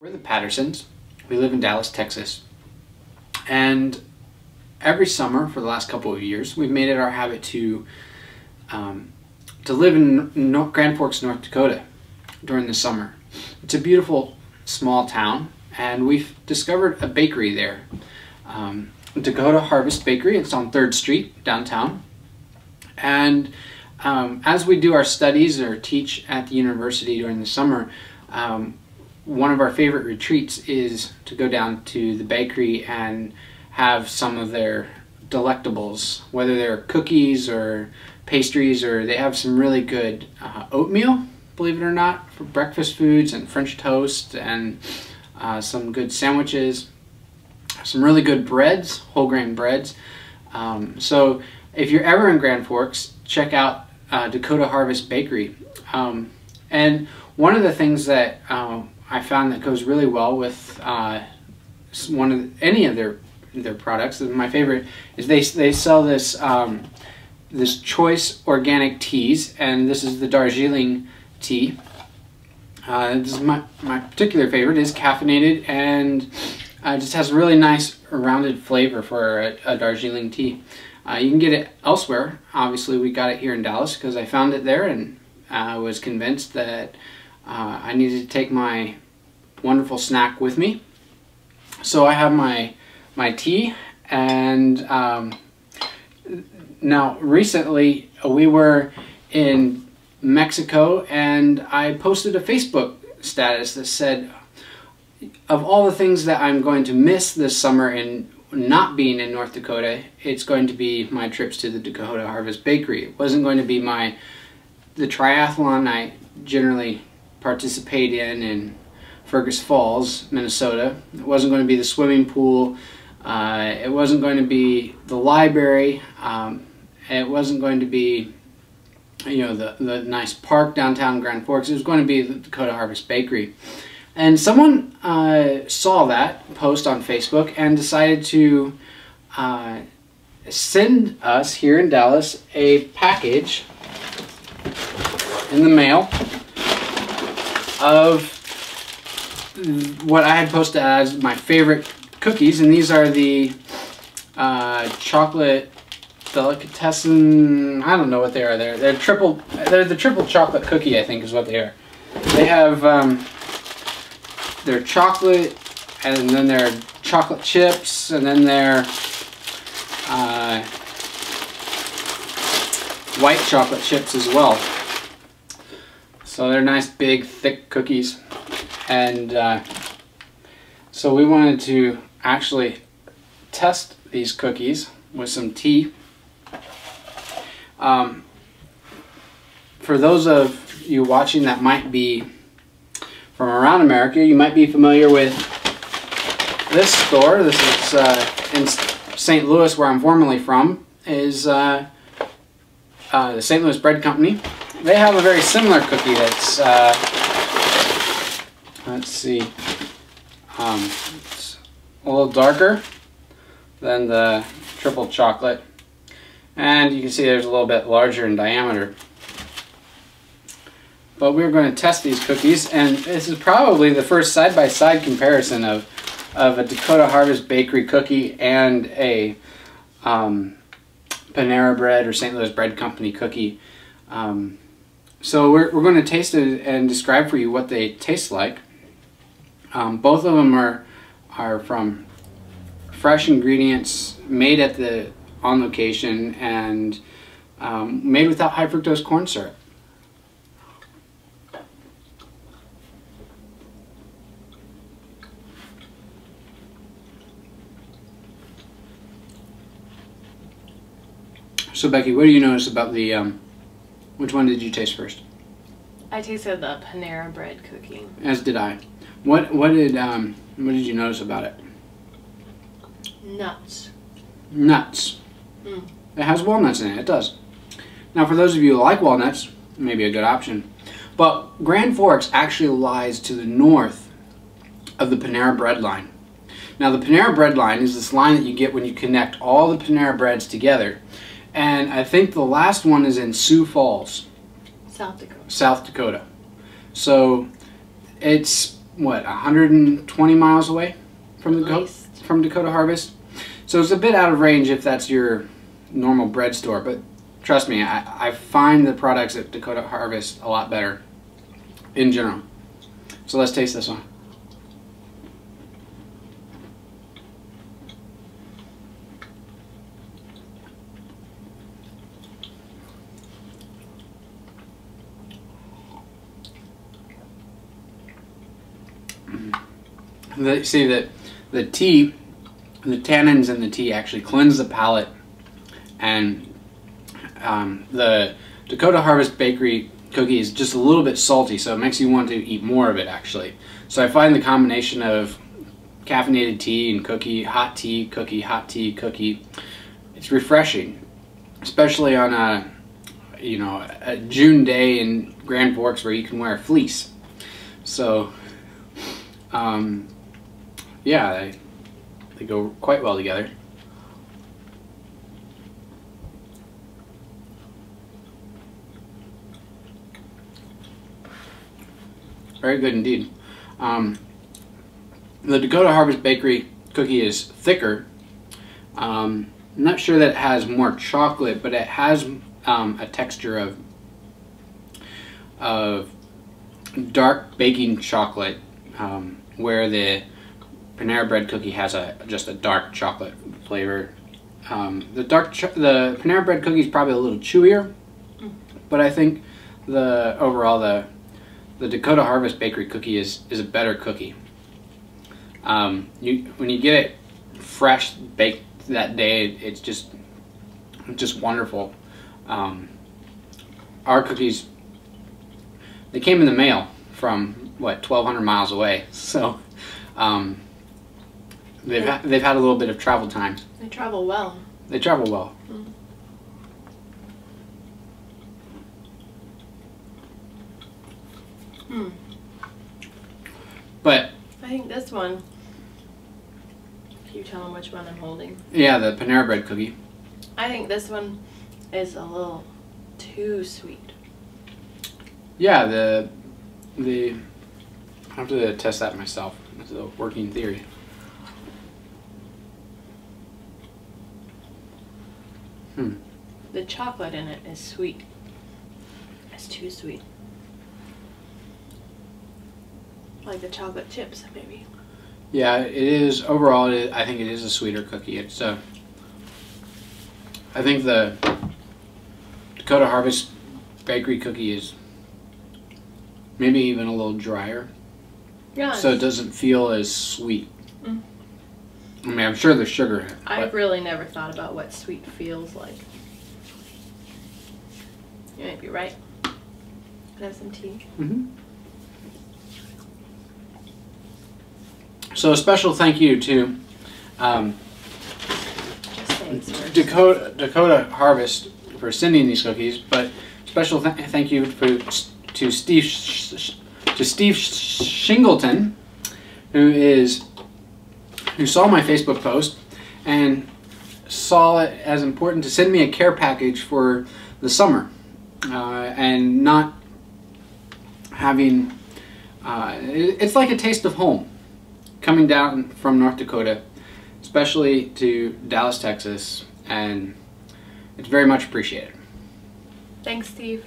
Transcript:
We're the Pattersons. We live in Dallas, Texas. And every summer for the last couple of years, we've made it our habit to live in Grand Forks, North Dakota during the summer. It's a beautiful small town, and we've discovered a bakery there. Dakota Harvest Bakery. It's on 3rd Street downtown. And as we do our studies or teach at the university during the summer, one of our favorite retreats is to go down to the bakery and have some of their delectables, whether they're cookies or pastries, or they have some really good oatmeal, believe it or not, for breakfast foods, and French toast, and some good sandwiches, some really good breads, whole grain breads. So if you're ever in Grand Forks, check out Dakota Harvest Bakery. And one of the things that I found that goes really well with any of their products, and my favorite is they sell this this choice organic teas, and this is the Darjeeling tea. This is my particular favorite. Is caffeinated and just has a really nice rounded flavor for a Darjeeling tea. You can get it elsewhere. Obviously, we got it here in Dallas because I found it there, and I was convinced that I needed to take my wonderful snack with me. So I have my tea, and now recently we were in Mexico, and I posted a Facebook status that said, of all the things that I'm going to miss this summer in not being in North Dakota, it's going to be my trips to the Dakota Harvest Bakery. It wasn't going to be the triathlon I generally participate in Fergus Falls, Minnesota. It wasn't going to be the swimming pool. It wasn't going to be the library. It wasn't going to be, the nice park downtown Grand Forks. It was going to be the Dakota Harvest Bakery. And someone saw that post on Facebook and decided to send us here in Dallas a package in the mail of what I had posted as my favorite cookies, and these are the chocolate delicatessen. I don't know what they are. They're the triple chocolate cookie, I think is what they are. They have they're chocolate, and then they're chocolate chips, and then they're white chocolate chips as well. So they're nice, big, thick cookies. And so we wanted to actually test these cookies with some tea. For those of you watching that might be from around America, you might be familiar with this store. This is in St. Louis, where I'm formerly from, is the St. Louis Bread Company. They have a very similar cookie that's, let's see, it's a little darker than the triple chocolate. And you can see there's a little bit larger in diameter. But we're going to test these cookies, and this is probably the first side-by-side comparison of a Dakota Harvest Bakery cookie and a Panara Bread or St. Louis Bread Company cookie. So we're going to taste it and describe for you what they taste like. Both of them are from fresh ingredients, made on location, and made without high fructose corn syrup. So Becky, what do you notice about the, which one did you taste first? I tasted the Panara Bread cookie. As did I. What did you notice about it? Nuts. Nuts. Mm. It has walnuts in it. It does. Now, for those of you who like walnuts, maybe a good option. But Grand Forks actually lies to the north of the Panera Bread line. Now, the Panera Bread line is this line that you get when you connect all the Panera Breads together. And I think the last one is in Sioux Falls, South Dakota. South Dakota. So it's what, 120 miles away from At least. from Dakota Harvest. So it's a bit out of range if that's your normal bread store, but trust me, I find the products at Dakota Harvest a lot better in general. So let's taste this one. See that the tea, the tannins in the tea actually cleanse the palate, and the Dakota Harvest Bakery Cookie is just a little bit salty, so it makes you want to eat more of it actually. So I find the combination of caffeinated tea and cookie, hot tea, cookie, it's refreshing, especially on a June day in Grand Forks where you can wear a fleece. So yeah, they go quite well together. Very good indeed. The Dakota Harvest Bakery Cookie is thicker. I'm not sure that it has more chocolate, but it has a texture of dark baking chocolate, where the Panara bread cookie has just a dark chocolate flavor. The Panara bread cookie is probably a little chewier, but I think overall the Dakota Harvest Bakery Cookie is a better cookie. When you get it fresh baked that day, it's just wonderful. Our cookies, they came in the mail from what, 1,200 miles away, so they've had a little bit of travel time. They travel well. They travel well. But I think this one. Can you tell them which one I'm holding? Yeah, the Panera bread cookie. I think this one is a little too sweet. Yeah, I have to test that myself. It's a working theory. The chocolate in it is sweet. It's too sweet. Like the chocolate chips, maybe. Yeah, it is. Overall, I think it is a sweeter cookie. I think the Dakota Harvest Bakery Cookie is maybe even a little drier. Yeah. So it doesn't feel as sweet. I mean, I'm sure there's sugar in it. I've really never thought about what sweet feels like. You might be right. Can I have some tea? So a special thank you to Dakota Harvest for sending these cookies, but special thank you to Steve Shingleton, who saw my Facebook post and saw it as important to send me a care package for the summer, and not having it's like a taste of home coming down from North Dakota, especially to Dallas, Texas, and it's very much appreciated. Thanks, Steve.